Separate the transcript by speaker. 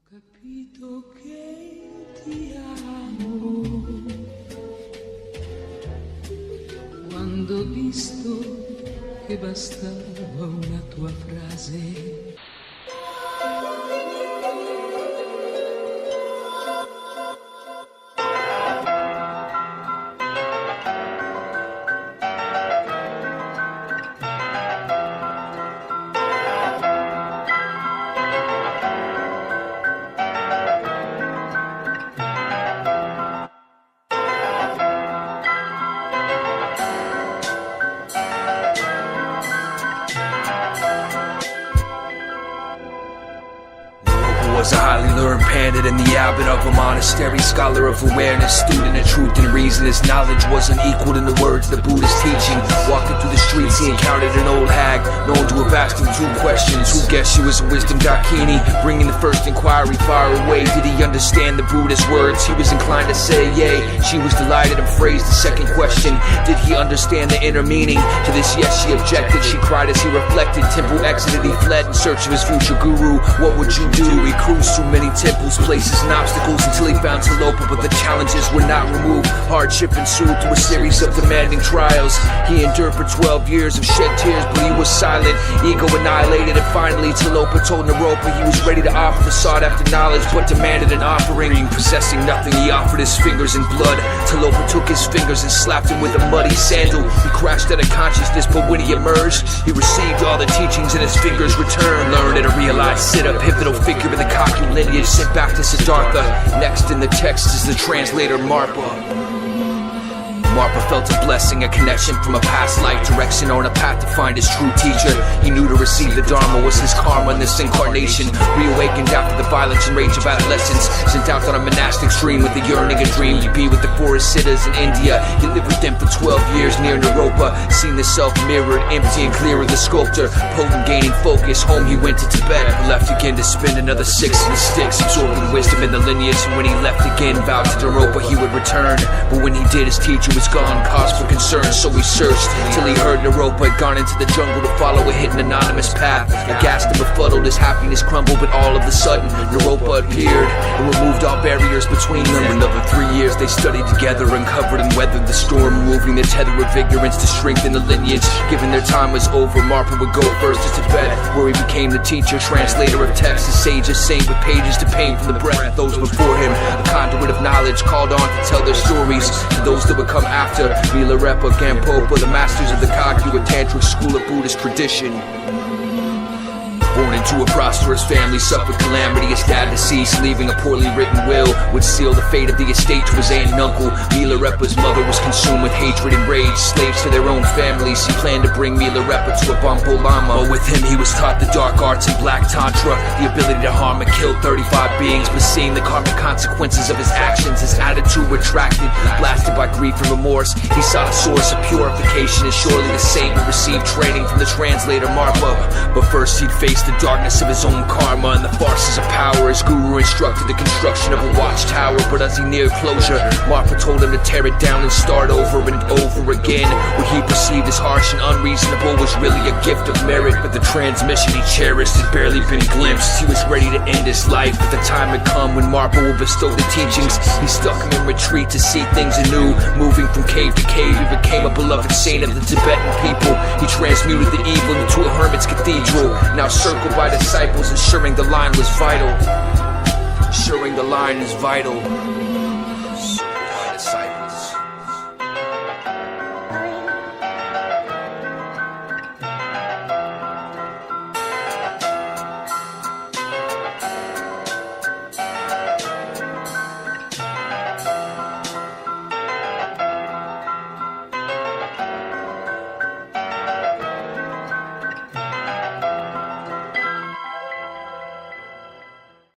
Speaker 1: Capito che ti amo quando ho visto che bastava una tua frase.
Speaker 2: Was a highly learned pandit and the abbot of a monastery, scholar of awareness, student of truth and reason. His knowledge wasn't equal in the words of the Buddha's teaching. Walking through the streets he encountered an old hag, known to have asked him 2 questions. Who guessed she was a wisdom dakini, bringing the first inquiry far away. Did he understand the Buddha's words? He was inclined to say yay. She was delighted and phrased the second question. Did he understand the inner meaning? To this yes she objected. She cried as he reflected. Temple exited, he fled in search of his future guru. What would you do? He cruised through many temples, places and obstacles until he found Naropa, but the challenges were not removed. Hardship ensued through a series of demanding trials. He endured for 12 years of shed tears, but he was silent. Ego annihilated, and finally Naropa told Naropa he was ready to offer the sought-after knowledge, but demanded an offering. Possessing nothing, he offered his fingers in blood. Naropa took his fingers and slapped him with a muddy sandal. He crashed out of consciousness, but when he emerged, he received all the teachings and his fingers returned. Learned at a realized sit-up, pivotal figure in the cocky lineage sent back to Siddhartha. Next in the text is the translator Marpa. Marpa felt a blessing, a connection from a past life, direction on a path to find his true teacher. He knew to receive the Dharma was his karma in this incarnation. Reawakened after the violence and rage of adolescence, sent out on a monastic stream with a yearning and dream to be with the forest siddhas in India. He lived with them for 12 years near Naropa, seen the self mirrored, empty and clear of the sculptor. Potent gaining focus, home he went to Tibet, left again to spend another 6 in the sticks, absorbing wisdom in the lineage. And when he left again, vowed to Naropa he would return. But when he did, his teacher was gone, cause for concern, so he searched till he heard Naropa had gone into the jungle to follow a hidden anonymous path. Aghast and befuddled, his happiness crumbled, but all of a sudden Naropa appeared and removed all barriers between them. Another 3 years they studied together, uncovered and weathered the storm, removing the tether of ignorance to strengthen the lineage. Given their time was over, Marpa would go first to Tibet, where he became the teacher, translator of texts, the sages sang with pages to pain from the breath. Those before him, a conduit of knowledge, called on to tell their stories to those that would come after. Milarepa, the masters of the Kagyu, a tantric school of Buddhist tradition. Born into a prosperous family, suffered calamity, his dad deceased, leaving a poorly written will, would seal the fate of the estate to his aunt and uncle. Milarepa's mother was consumed with hatred and rage, slaves to their own families. He planned to bring Milarepa to a Bampo Lama, but with him he was taught the dark arts and black tantra, the ability to harm and kill 35 beings. But seeing the karmic consequences of his actions, his attitude retracted, blasted by grief and remorse. He sought a source of purification, and surely the saint would receive training from the translator Marpa. But first he'd face the darkness of his own karma and the farces of power. His guru instructed the construction of a watchtower, but as he neared closure, Marpa told him to tear it down and start over and over again. What he perceived as harsh and unreasonable was really a gift of merit, but the transmission he cherished had barely been glimpsed. He was ready to end his life, but the time had come when Marpa would bestow the teachings. He stuck him in retreat to see things anew. Moving from cave to cave, he became a beloved saint of the Tibetan people. He transmuted the evil into a hermit's cathedral, now circled by disciples, ensuring the line was vital. Ensuring the line is vital.